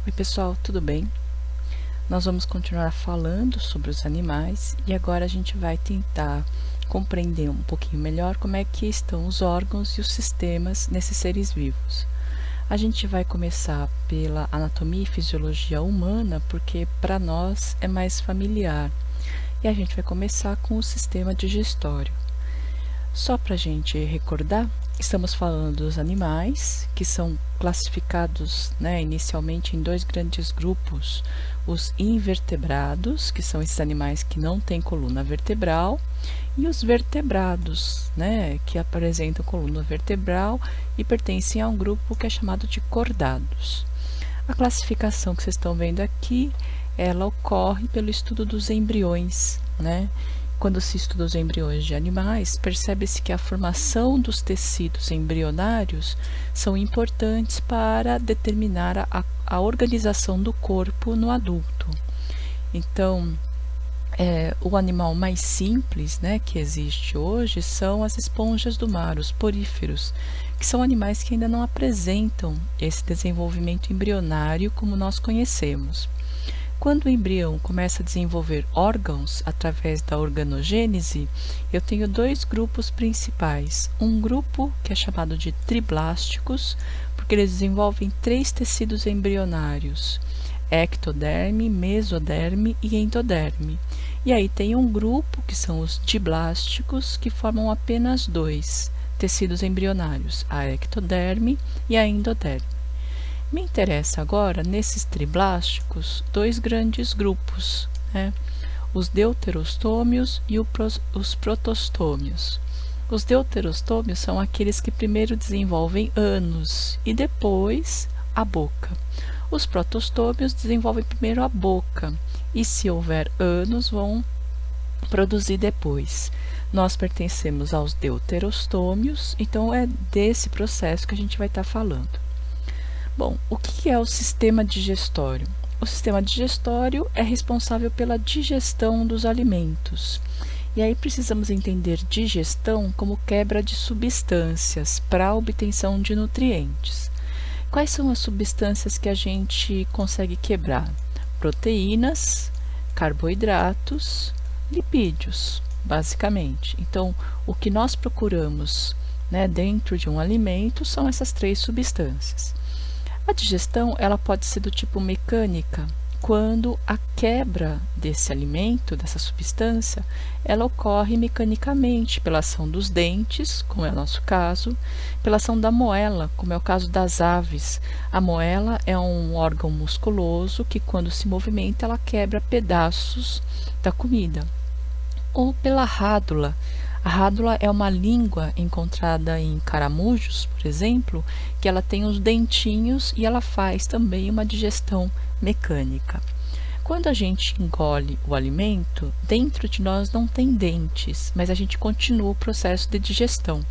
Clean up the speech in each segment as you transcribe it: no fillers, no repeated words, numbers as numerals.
Oi pessoal, tudo bem? Nós vamos continuar falando sobre os animais e agora a gente vai tentar compreender um pouquinho melhor como é que estão os órgãos e os sistemas nesses seres vivos. A gente vai começar pela anatomia e fisiologia humana porque para nós é mais familiar e a gente vai começar com o sistema digestório. Só para a gente recordar, estamos falando dos animais, que são classificados, inicialmente em dois grandes grupos: os invertebrados, que são esses animais que não têm coluna vertebral, e os vertebrados, que apresentam coluna vertebral e pertencem a um grupo que é chamado de cordados. A classificação que vocês estão vendo aqui, ela ocorre pelo estudo dos embriões, Quando se estuda os embriões de animais, percebe-se que a formação dos tecidos embrionários são importantes para determinar a organização do corpo no adulto. Então, o animal mais simples, que existe hoje são as esponjas do mar, os poríferos, que são animais que ainda não apresentam esse desenvolvimento embrionário como nós conhecemos. Quando o embrião começa a desenvolver órgãos através da organogênese, eu tenho dois grupos principais. Um grupo que é chamado de triblásticos, porque eles desenvolvem 3 tecidos embrionários: ectoderme, mesoderme e endoderme. E aí tem um grupo que são os diblásticos, que formam apenas 2 tecidos embrionários, a ectoderme e a endoderme. Me interessa agora, nesses triblásticos, 2 grandes grupos, os deuterostômios e os protostômios. Os deuterostômios são aqueles que primeiro desenvolvem ânus e depois a boca. Os protostômios desenvolvem primeiro a boca e, se houver ânus, vão produzir depois. Nós pertencemos aos deuterostômios, então é desse processo que a gente vai estar falando. Bom, o que é o sistema digestório? O sistema digestório é responsável pela digestão dos alimentos. E aí precisamos entender digestão como quebra de substâncias para a obtenção de nutrientes. Quais são as substâncias que a gente consegue quebrar? Proteínas, carboidratos, lipídios, basicamente. Então, o que nós procuramos, dentro de um alimento são essas 3 substâncias. A digestão ela pode ser do tipo mecânica, quando a quebra desse alimento, dessa substância, ela ocorre mecanicamente pela ação dos dentes, como é o nosso caso, pela ação da moela, como é o caso das aves. A moela é um órgão musculoso que, quando se movimenta, ela quebra pedaços da comida. Ou pela rádula. A rádula é uma língua encontrada em caramujos, por exemplo, que ela tem os dentinhos e ela faz também uma digestão mecânica. Quando a gente engole o alimento, dentro de nós não tem dentes, mas a gente continua o processo de digestão.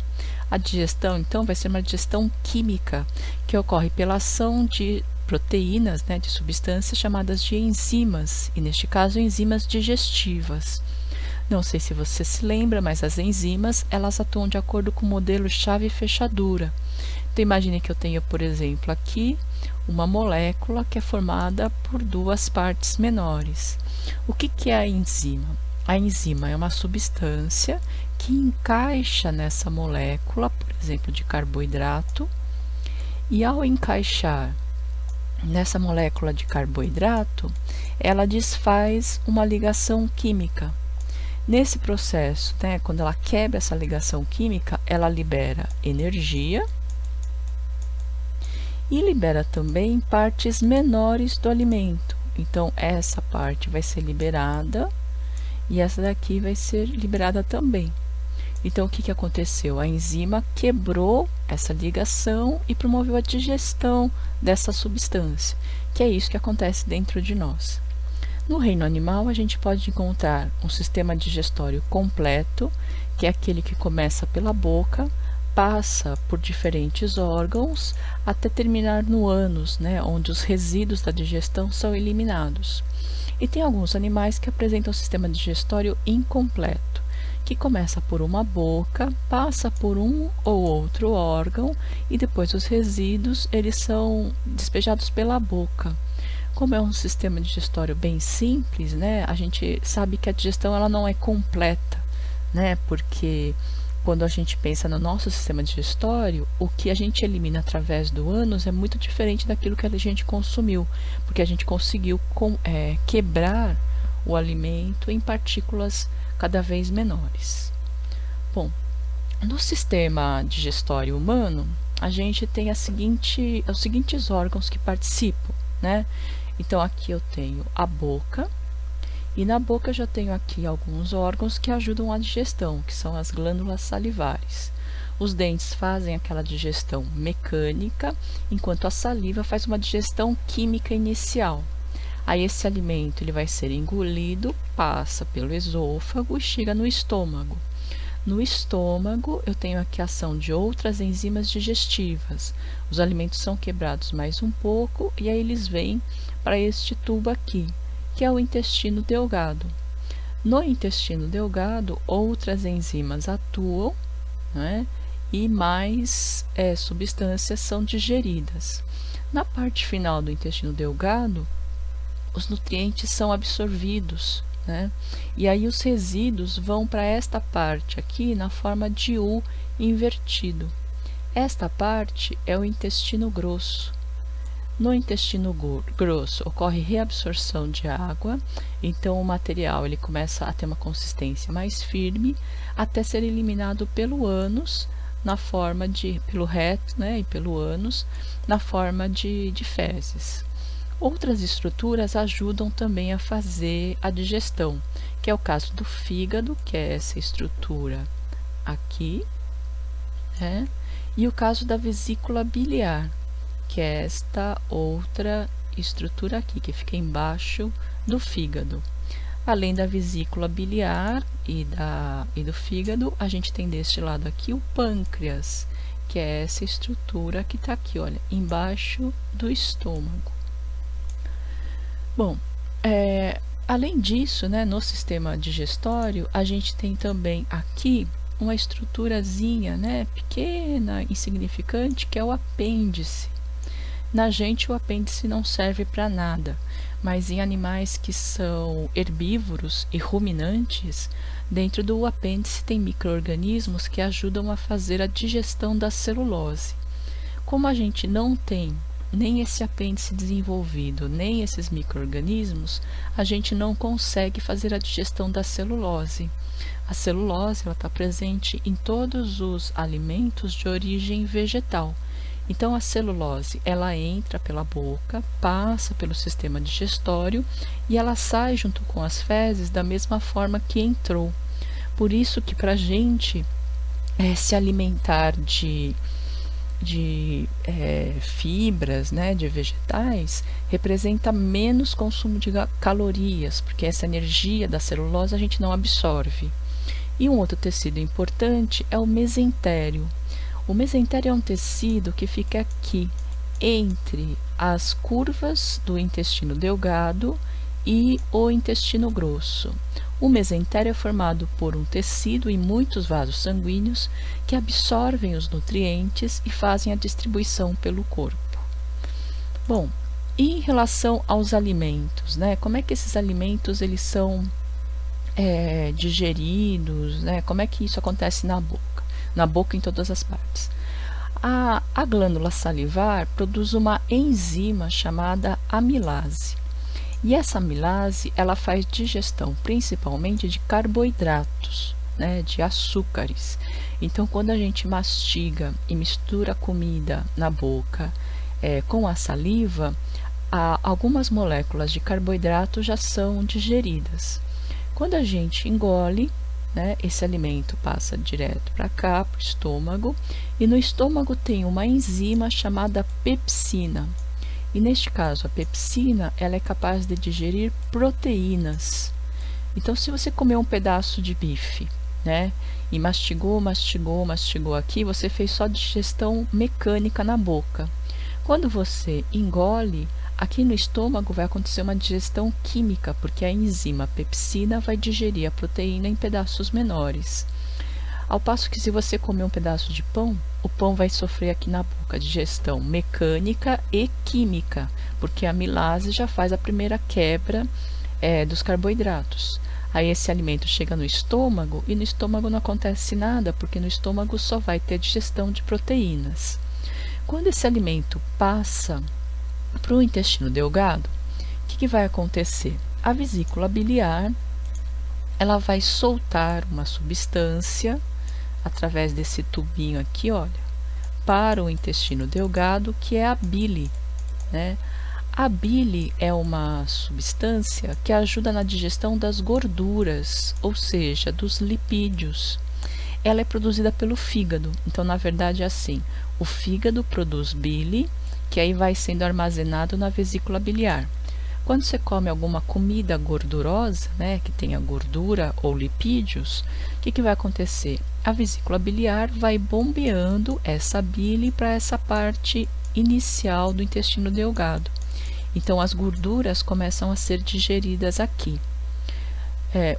A digestão, então, vai ser uma digestão química, que ocorre pela ação de proteínas, de substâncias chamadas de enzimas, e neste caso enzimas digestivas. Não sei se você se lembra, mas as enzimas, elas atuam de acordo com o modelo chave e fechadura. Então, imagine que eu tenho, por exemplo, aqui uma molécula que é formada por 2 partes menores. O que é a enzima? A enzima é uma substância que encaixa nessa molécula, por exemplo, de carboidrato, e ao encaixar nessa molécula de carboidrato, ela desfaz uma ligação química. Nesse processo, quando ela quebra essa ligação química, ela libera energia e libera também partes menores do alimento. Então, essa parte vai ser liberada e essa daqui vai ser liberada também. Então, o que aconteceu? A enzima quebrou essa ligação e promoveu a digestão dessa substância, que é isso que acontece dentro de nós. No reino animal, a gente pode encontrar um sistema digestório completo, que é aquele que começa pela boca, passa por diferentes órgãos, até terminar no ânus, onde os resíduos da digestão são eliminados. E tem alguns animais que apresentam um sistema digestório incompleto, que começa por uma boca, passa por um ou outro órgão e depois os resíduos eles são despejados pela boca. como é um sistema digestório bem simples, né, a gente sabe que a digestão ela não é completa, né, porque quando a gente pensa no nosso sistema digestório, o que a gente elimina através do ânus é muito diferente daquilo que a gente consumiu, porque a gente conseguiu quebrar o alimento em partículas cada vez menores. Bom, no sistema digestório humano, a gente tem os seguintes órgãos que participam, né? Então, aqui eu tenho a boca, e na boca eu já tenho aqui alguns órgãos que ajudam a digestão, que são as glândulas salivares. Os dentes fazem aquela digestão mecânica, enquanto a saliva faz uma digestão química inicial. Aí esse alimento ele vai ser engolido, passa pelo esôfago e chega no estômago. No estômago, eu tenho aqui a ação de outras enzimas digestivas. Os alimentos são quebrados mais um pouco e aí eles vêm para este tubo aqui, que é o intestino delgado. No intestino delgado, outras enzimas atuam, né, e mais substâncias são digeridas. Na parte final do intestino delgado, os nutrientes são absorvidos, né? E aí os resíduos vão para esta parte aqui na forma de U invertido. Esta parte é o intestino grosso. No intestino grosso ocorre reabsorção de água, então o material ele começa a ter uma consistência mais firme até ser eliminado pelo ânus pelo reto, né, e pelo ânus na forma de fezes. Outras estruturas ajudam também a fazer a digestão, que é o caso do fígado, que é essa estrutura aqui, né? E o caso da vesícula biliar, que é esta outra estrutura aqui, que fica embaixo do fígado. Além da vesícula biliar e do fígado, a gente tem deste lado aqui o pâncreas, que é essa estrutura que está aqui, olha, embaixo do estômago. Bom, além disso, né, no sistema digestório, a gente tem também aqui uma estruturazinha, né, pequena, insignificante, que é o apêndice. Na gente, o apêndice não serve para nada, mas em animais que são herbívoros e ruminantes, dentro do apêndice tem micro-organismos que ajudam a fazer a digestão da celulose. Como a gente não tem nem esse apêndice desenvolvido, nem esses micro-organismos, a gente não consegue fazer a digestão da celulose. A celulose está presente em todos os alimentos de origem vegetal. Então, a celulose, ela entra pela boca, passa pelo sistema digestório e ela sai junto com as fezes da mesma forma que entrou. Por isso que para a gente se alimentar de fibras, né, de vegetais, representa menos consumo de calorias, porque essa energia da celulose a gente não absorve. E um outro tecido importante é o mesentério. O mesentério é um tecido que fica aqui entre as curvas do intestino delgado e o intestino grosso. O mesentério é formado por um tecido e muitos vasos sanguíneos que absorvem os nutrientes e fazem a distribuição pelo corpo. Bom, e em relação aos alimentos, né? Como é que esses alimentos eles são digeridos, né? Como é que isso acontece na boca? Na boca em todas as partes. A glândula salivar produz uma enzima chamada amilase. E essa amilase, ela faz digestão principalmente de carboidratos, né, de açúcares. Então, quando a gente mastiga e mistura a comida na boca com a saliva, algumas moléculas de carboidrato já são digeridas. Quando a gente engole, né, esse alimento passa direto para cá, para o estômago, e no estômago tem uma enzima chamada pepsina. E neste caso, a pepsina, ela é capaz de digerir proteínas. Então, se você comer um pedaço de bife, né, e mastigou aqui, você fez só digestão mecânica na boca. Quando você engole, aqui no estômago vai acontecer uma digestão química, porque a enzima pepsina vai digerir a proteína em pedaços menores. Ao passo que se você comer um pedaço de pão, o pão vai sofrer aqui na boca digestão mecânica e química, porque a amilase já faz a primeira quebra dos carboidratos. Aí esse alimento chega no estômago e no estômago não acontece nada, porque no estômago só vai ter digestão de proteínas. Quando esse alimento passa para o intestino delgado, o que vai acontecer? A vesícula biliar ela vai soltar uma substância através desse tubinho aqui, olha, para o intestino delgado, que é a bile, né? A bile é uma substância que ajuda na digestão das gorduras, ou seja, dos lipídios. Ela é produzida pelo fígado, então na verdade é assim, o fígado produz bile, que aí vai sendo armazenado na vesícula biliar. Quando você come alguma comida gordurosa, né, que tenha gordura ou lipídios, o que vai acontecer? A vesícula biliar vai bombeando essa bile para essa parte inicial do intestino delgado. Então, as gorduras começam a ser digeridas aqui.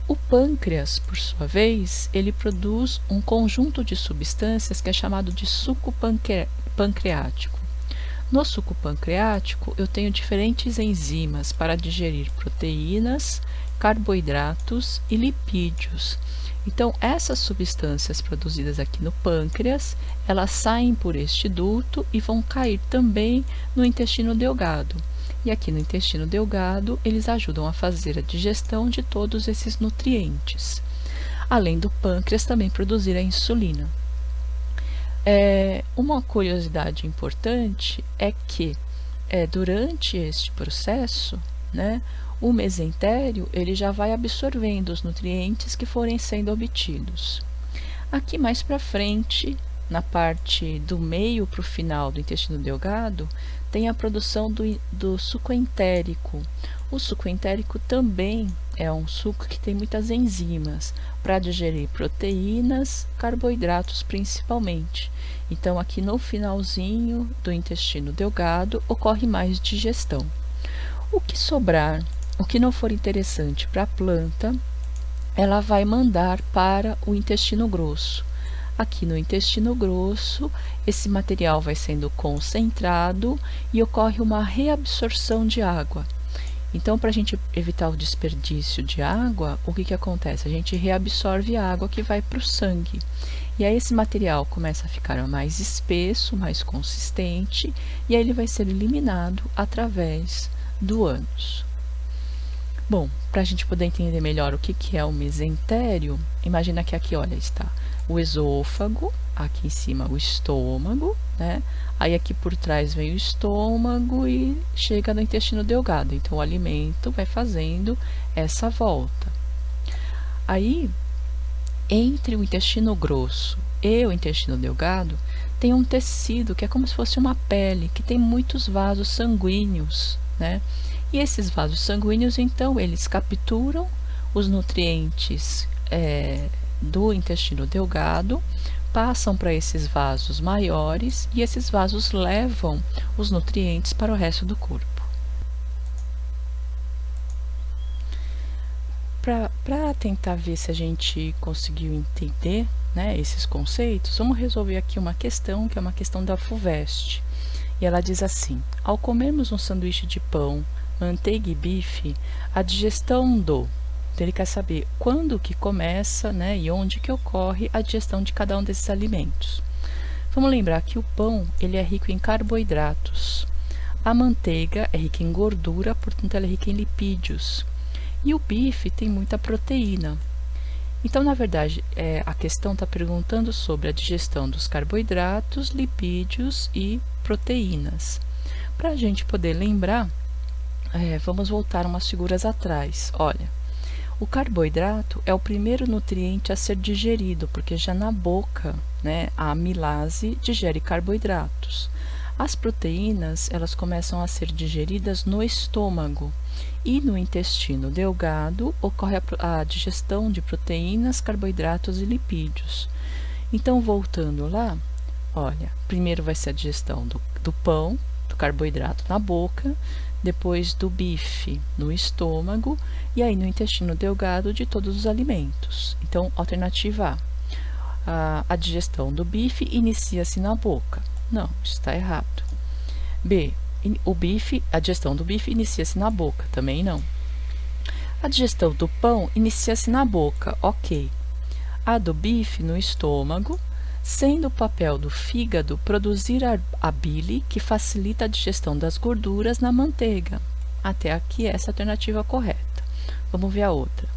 O pâncreas, por sua vez, ele produz um conjunto de substâncias que é chamado de suco pancreático. No suco pancreático, eu tenho diferentes enzimas para digerir proteínas, carboidratos e lipídios. Então, essas substâncias produzidas aqui no pâncreas, elas saem por este duto e vão cair também no intestino delgado. E aqui no intestino delgado, eles ajudam a fazer a digestão de todos esses nutrientes. Além do pâncreas também produzir a insulina. Uma curiosidade importante é que durante este processo, né, o mesentério ele já vai absorvendo os nutrientes que forem sendo obtidos. Aqui mais para frente, na parte do meio para o final do intestino delgado, tem a produção do suco entérico. O suco entérico também é um suco que tem muitas enzimas para digerir proteínas, carboidratos principalmente. Então, aqui no finalzinho do intestino delgado ocorre mais digestão. O que sobrar, o que não for interessante para a planta, ela vai mandar para o intestino grosso. Aqui no intestino grosso, esse material vai sendo concentrado e ocorre uma reabsorção de água. Então, para a gente evitar o desperdício de água, o que acontece? A gente reabsorve a água que vai para o sangue. E aí esse material começa a ficar mais espesso, mais consistente, e aí ele vai ser eliminado através do ânus. Bom, para a gente poder entender melhor o que é o mesentério, imagina que aqui, olha, está o esôfago, aqui em cima o estômago, né? Aí aqui por trás vem o estômago e chega no intestino delgado. Então o alimento vai fazendo essa volta. Aí, entre o intestino grosso e o intestino delgado, tem um tecido que é como se fosse uma pele, que tem muitos vasos sanguíneos, né? E esses vasos sanguíneos, então, eles capturam os nutrientes do intestino delgado, passam para esses vasos maiores e esses vasos levam os nutrientes para o resto do corpo. Para tentar ver se a gente conseguiu entender, né, esses conceitos, vamos resolver aqui uma questão, que é uma questão da FUVEST. E ela diz assim: ao comermos um sanduíche de pão, manteiga e bife, a digestão do... Então, ele quer saber quando que começa, né, e onde que ocorre a digestão de cada um desses alimentos. Vamos lembrar que o pão ele é rico em carboidratos. A manteiga é rica em gordura, portanto ela é rica em lipídios. E o bife tem muita proteína. Então, na verdade, a questão está perguntando sobre a digestão dos carboidratos, lipídios e proteínas. Para a gente poder lembrar, vamos voltar umas figuras atrás. Olha, o carboidrato é o primeiro nutriente a ser digerido, porque já na boca, né, a amilase digere carboidratos. As proteínas, elas começam a ser digeridas no estômago e no intestino delgado ocorre a digestão de proteínas, carboidratos e lipídios. Então, voltando lá, olha, primeiro vai ser a digestão do pão, do carboidrato na boca, depois do bife no estômago e aí no intestino delgado de todos os alimentos. Então, alternativa A. a digestão do bife inicia-se na boca. Não, isso está errado. B, a digestão do bife inicia-se na boca. Também não. A digestão do pão inicia-se na boca. Ok. A do bife no estômago, sendo o papel do fígado produzir a bile, que facilita a digestão das gorduras na manteiga. Até aqui essa é a alternativa correta. Vamos ver a outra.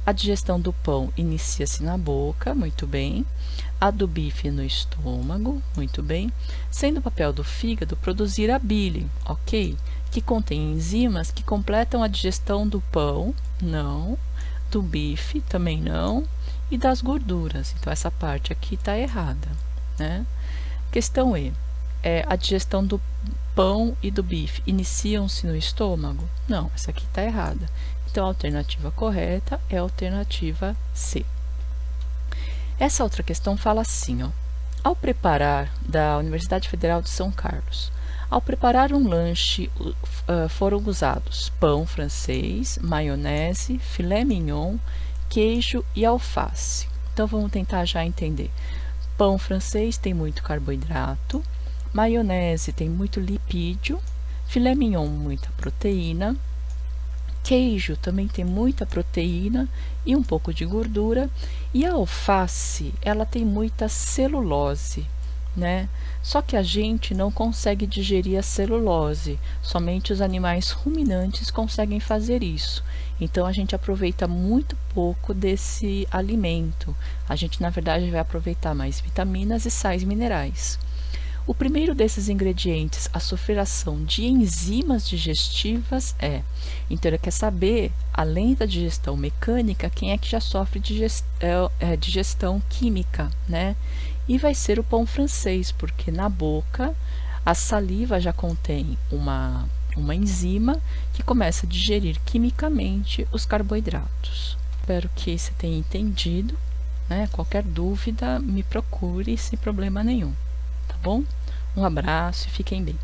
A digestão do pão inicia-se na boca, muito bem. A do bife no estômago, muito bem. Sendo o papel do fígado produzir a bile, ok? Que contém enzimas que completam a digestão do pão, não. Do bife, também não. E das gorduras, então essa parte aqui está errada, né? Questão E. A digestão do pão e do bife iniciam-se no estômago? Não, essa aqui está errada. Então, a alternativa correta é a alternativa C. Essa outra questão fala assim, ó. Ao preparar, da Universidade Federal de São Carlos, ao preparar um lanche, foram usados pão francês, maionese, filé mignon, queijo e alface. Então, vamos tentar já entender. Pão francês tem muito carboidrato, maionese tem muito lipídio, filé mignon muita proteína, queijo também tem muita proteína e um pouco de gordura, e a alface, ela tem muita celulose, né? Só que a gente não consegue digerir a celulose, somente os animais ruminantes conseguem fazer isso. Então a gente aproveita muito pouco desse alimento. A gente, na verdade, vai aproveitar mais vitaminas e sais minerais. O primeiro desses ingredientes a sofrer ação de enzimas digestivas é. Então, ele quer saber, além da digestão mecânica, quem é que já sofre digestão química, né? E vai ser o pão francês, porque na boca a saliva já contém uma enzima que começa a digerir quimicamente os carboidratos. Espero que você tenha entendido, né? Qualquer dúvida, me procure sem problema nenhum. Tá bom? Um abraço e fiquem bem.